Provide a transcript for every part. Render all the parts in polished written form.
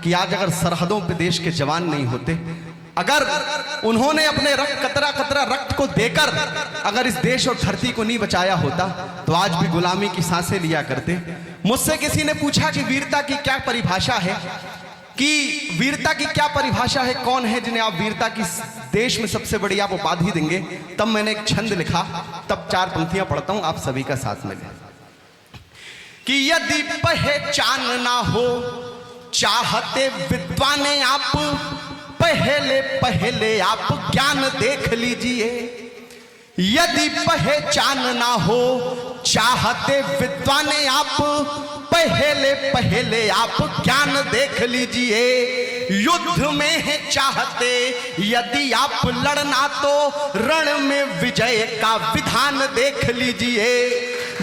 कि आज अगर सरहदों पे देश के जवान नहीं होते, अगर उन्होंने अपने रक्त कतरा कतरा रक्त को देकर अगर इस देश और धरती को नहीं बचाया होता तो आज भी गुलामी की सांसें लिया करते। मुझसे किसी ने पूछा कि वीरता की क्या परिभाषा है, कि वीरता की क्या परिभाषा है, कौन है जिन्हें आप वीरता की देश में सबसे बड़ी आप उपाधि देंगे। तब मैंने एक छंद लिखा, तब 4 पंक्तियां पढ़ता हूं, आप सभी का साथ मिले। कि यदि पहचान ना हो चाहते विद्वाने आप, पहले पहले आप ज्ञान देख लीजिए। यदि पहचान ना हो चाहते विद्वाने आप, पहले पहले आप ज्ञान देख लीजिए। युद्ध में है चाहते यदि आप लड़ना तो रण में विजय का विधान देख लीजिए।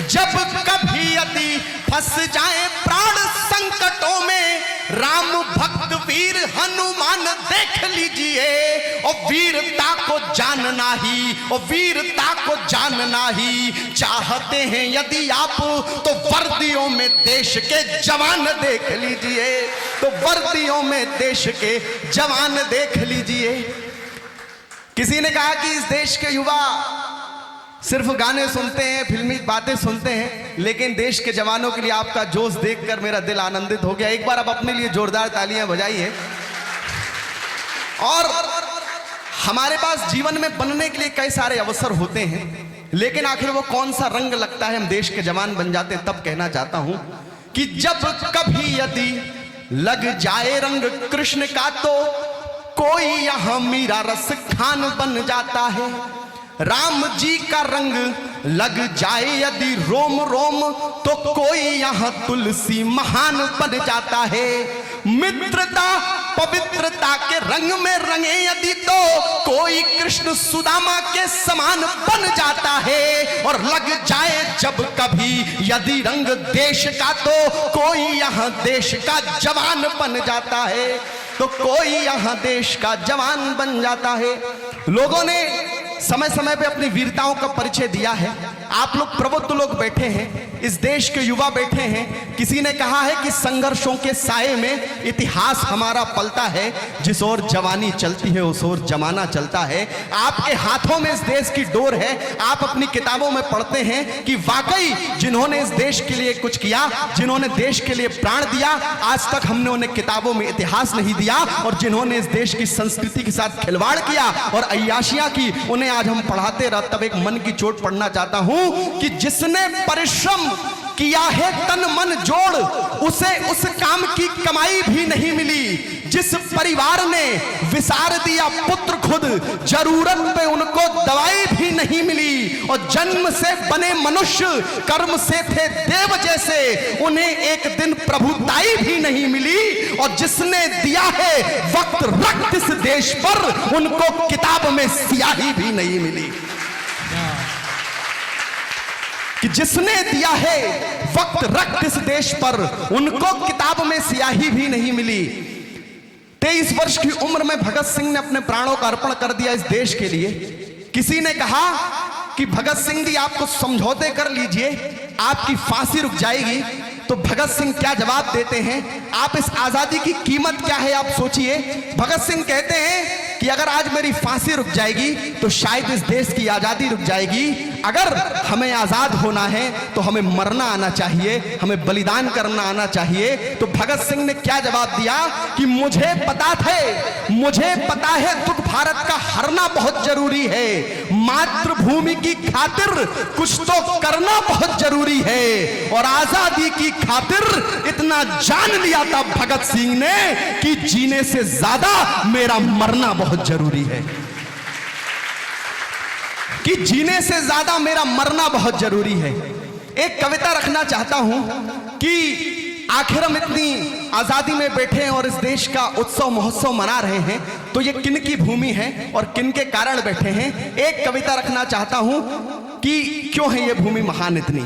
जब कभी यदि फंस जाए प्राण संकटों में, राम भक्त वीर हनुमान देख लीजिए। और वीरता को जानना ही, और वीरता को जानना ही चाहते हैं यदि आप, तो वर्दियों में देश के जवान देख लीजिए। तो वर्दियों में देश के जवान देख लीजिए। किसी ने कहा कि इस देश के युवा सिर्फ गाने सुनते हैं, फिल्मी बातें सुनते हैं, लेकिन देश के जवानों के लिए आपका जोश देखकर मेरा दिल आनंदित हो गया। एक बार आप अपने लिए जोरदार तालियां बजाइए। और हमारे पास जीवन में बनने के लिए कई सारे अवसर होते हैं, लेकिन आखिर वो कौन सा रंग लगता है हम देश के जवान बन जाते हैं। तब कहना चाहता हूं कि जब कभी यदि लग जाए रंग कृष्ण का, तो कोई यहां मीरा रस खान बन जाता है। राम जी का रंग लग जाए यदि रोम रोम, तो कोई यहां तुलसी महान बन जाता है। मित्रता पवित्रता के रंग में रंगे यदि, तो कोई कृष्ण सुदामा के समान बन जाता है। और लग जाए जब कभी यदि रंग देश का, तो कोई यहां देश का जवान बन जाता है। तो कोई यहां देश का जवान बन जाता है। लोगों ने समय समय पे अपनी वीरताओं का परिचय दिया है। आप लोग प्रबुद्ध लोग बैठे हैं, इस देश के युवा बैठे हैं। किसी ने कहा है कि संघर्षों के साए में इतिहास हमारा पलता है। जिस ओर जवानी चलती है उस ओर जमाना चलता है। आपके हाथों में इस देश की डोर है। आप अपनी किताबों में पढ़ते हैं कि वाकई जिन्होंने इस देश के लिए कुछ किया, जिन्होंने देश के लिए प्राण दिया, आज तक हमने उन्हें किताबों में इतिहास नहीं दिया। और जिन्होंने इस देश की संस्कृति के साथ खिलवाड़ किया और अय्याशियां की, उन्हें आज हम पढ़ाते रह। तब एक मन की चोट पढ़ना चाहता हूं कि जिसने परिश्रम किया है तन मन जोड़, उसे उस काम की कमाई भी नहीं मिली। जिस परिवार ने विसार दिया पुत्र खुद, जरूरत पे उनको दवाई भी नहीं मिली। और जन्म से बने मनुष्य कर्म से थे देव जैसे, उन्हें एक दिन प्रभुताई भी नहीं मिली। और जिसने दिया है वक्त रक्त इस देश पर, उनको किताब में स्याही भी नहीं मिली। कि जिसने दिया है वक्त रक्त इस देश पर, उनको किताब में स्याही भी नहीं मिली। 23 वर्ष की उम्र में भगत सिंह ने अपने प्राणों का अर्पण कर दिया इस देश के लिए। किसी ने कहा कि भगत सिंह जी आपको समझौते कर लीजिए, आपकी फांसी रुक जाएगी। तो भगत सिंह क्या जवाब देते हैं, आप इस आजादी की कीमत क्या है आप सोचिए। भगत सिंह कहते हैं कि अगर आज मेरी फांसी रुक जाएगी तो शायद इस देश की आजादी रुक जाएगी। अगर हमें आजाद होना है तो हमें मरना आना चाहिए, हमें बलिदान करना आना चाहिए। तो भगत सिंह ने क्या जवाब दिया कि मुझे पता है दुख भारत का हरना बहुत जरूरी है, मातृभूमि की खातिर कुछ तो करना बहुत जरूरी है। और आजादी की खातिर इतना जान लिया था भगत सिंह ने कि जीने से ज्यादा मेरा मरना बहुत जरूरी है, कि जीने से ज्यादा मेरा मरना बहुत जरूरी है। एक कविता रखना चाहता हूं कि आखिर हम इतनी आजादी में बैठे हैं और इस देश का उत्सव महोत्सव मना रहे हैं, तो ये किन की भूमि है और किन के कारण बैठे हैं। एक कविता रखना चाहता हूं कि क्यों है ये भूमि महान इतनी,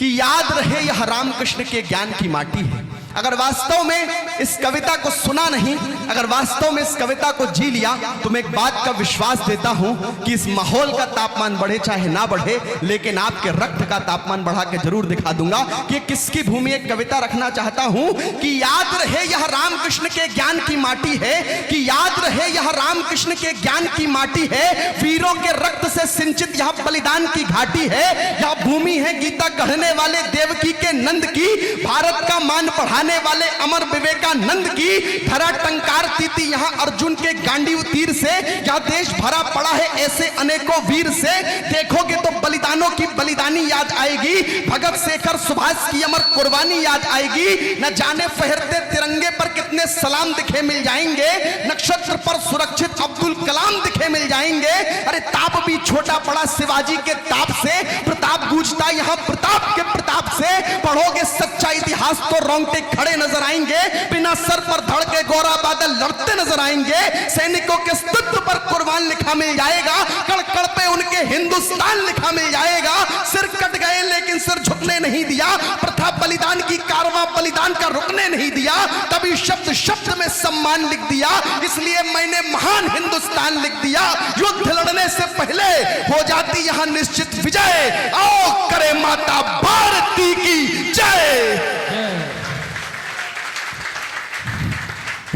कि याद रहे यह रामकृष्ण के ज्ञान की माटी है। अगर वास्तव में इस कविता को सुना नहीं, अगर वास्तव में इस कविता को जी लिया, तो मैं एक बात का विश्वास देता हूं कि इस माहौल का तापमान बढ़े चाहे ना बढ़े, लेकिन आपके रक्त का तापमान बढ़ा के जरूर दिखा दूंगा कि किसकी भूमि। एक कविता रखना चाहता हूं कि याद रहे यह रामकृष्ण के ज्ञान की माटी है, कि याद रहे यह रामकृष्ण के ज्ञान की माटी है, वीरों के रक्त से सिंचित यह बलिदान की घाटी है, यह भूमि है गीता गढ़ने वाले देवकी के नंद की, भारत का मान बढ़ाने वाले अमर विवेकानंद की, धरा टंकारती थी यहां अर्जुन के गांडीव तीर से, यह देश भरा पड़ा है ऐसे अनेकों वीर से, देखोगे तो बलिदानों की बलिदानी याद आएगी, भगत शेखर सुभाष की अमर कुर्बानी याद आएगी, न जाने फहरते तिरंगे पर कितने सलाम दिखे मिल जाएंगे, नक्षत्र पर सुरक्षित अब्दुल कलाम दिखे मिल जाएंगे, अरे ताप भी छोटा पड़ा शिवाजी के ताप से, प्रताप गूंजता यहां प्रताप के प्रताप से, पढ़ोगे सच्चा इतिहास तो रोंगटे खड़े नजर आएंगे, बिना सर पर धड़ के गोरा बादल लड़ते नजर आएंगे, सैनिकों के अस्तित्व पर कुर्बान लिखा मिल जाएगा, कड़ कड़ पे उनके हिंदुस्तान लिखा मिल जाएगा, सिर कट गए लेकिन सिर झुकने नहीं दिया, प्रथा बलिदान की कारवां बलिदान का रुकने नहीं दिया, तभी शब्द शब्द में सम्मान लिख दिया, इसलिए मैंने महान हिंदुस्तान लिख दिया, युद्ध लड़ने से पहले हो जाती यहां निश्चित विजय, आओ करे माता भारती की जय।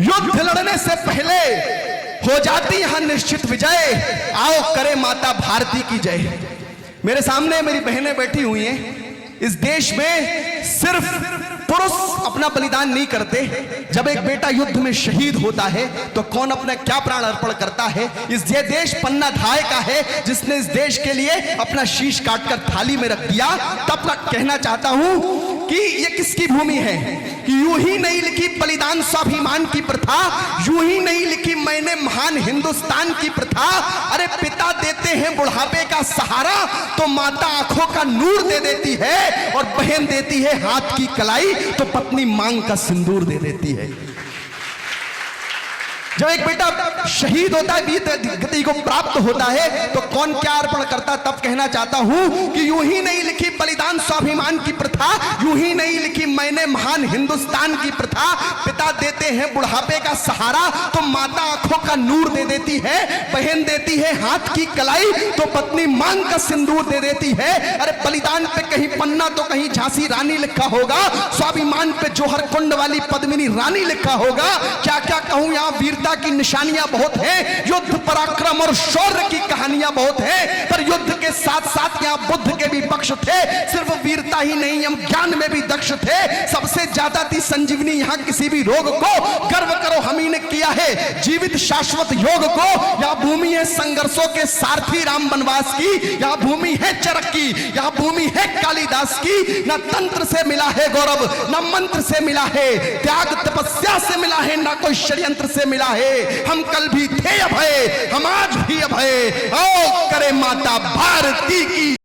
युद्ध लड़ने से पहले हो जाती यहां निश्चित विजय, आओ करे माता भारती की जय। मेरे सामने मेरी बहनें बैठी हुई हैं। इस देश में सिर्फ पुरुष अपना बलिदान नहीं करते, जब एक बेटा युद्ध में शहीद होता है तो कौन अपना क्या प्राण अर्पण करता है। इस ये देश पन्ना धाय का है जिसने इस देश के लिए अपना शीश काटकर थाली में रख दिया। तब तक कहना चाहता हूं कि ये किसकी भूमि है, कि यूं ही नहीं लिखी बलिदान स्वाभिमान की प्रथा, यूं ही नहीं लिखी मैंने महान हिंदुस्तान की प्रथा। अरे पिता देते हैं बुढ़ापे का सहारा तो माता आंखों का नूर दे देती है, और बहन देती है हाथ की कलाई तो पत्नी मांग का सिंदूर दे देती है। जब एक बेटा शहीद होता है, वीर गति को प्राप्त होता है, तो कौन क्या अर्पण करता। तब कहना चाहता हूं कि यूं ही नहीं लिखी बलिदान स्वाभिमान की प्रथा, यूं ही नहीं लिखी मैंने महान हिंदुस्तान की प्रथा। पिता देते हैं बुढ़ापे का सहारा तो माता आंखों का नूर दे देती है, बहन देती है हाथ की कलाई तो पत्नी मांग का सिंदूर दे देती है। अरे बलिदान पे कहीं पन्ना तो कहीं झांसी रानी लिखा होगा, स्वाभिमान पे जोहर कुंड वाली पद्मिनी रानी लिखा होगा। क्या क्या कहूं, यहां वीरता की निशानियां बहुत हैं, युद्ध पराक्रम और शौर्य की कहानियां बहुत हैं, पर युद्ध के साथ साथ यहां बुद्ध के भी पक्ष थे। सिर्फ वीरता ही नहीं, हम ज्ञान में भी दक्ष थे। सबसे ज्यादा थी संजीवनी यहां किसी भी रोग को, गर्व करो हम ही ने किया है जीवित शाश्वत योग को। यह भूमि है संघर्षों के सारथी राम बनवास की, यह भूमि है चरक की, यह भूमि है कालिदास की। न तंत्र से मिला है गौरव, न मंत्र से मिला है, त्याग तपस्या से मिला है, न कोई षड्यंत्र से मिला है। हम कल भी थे अभय, हम आज भी अभय, आओ करे माता भारती की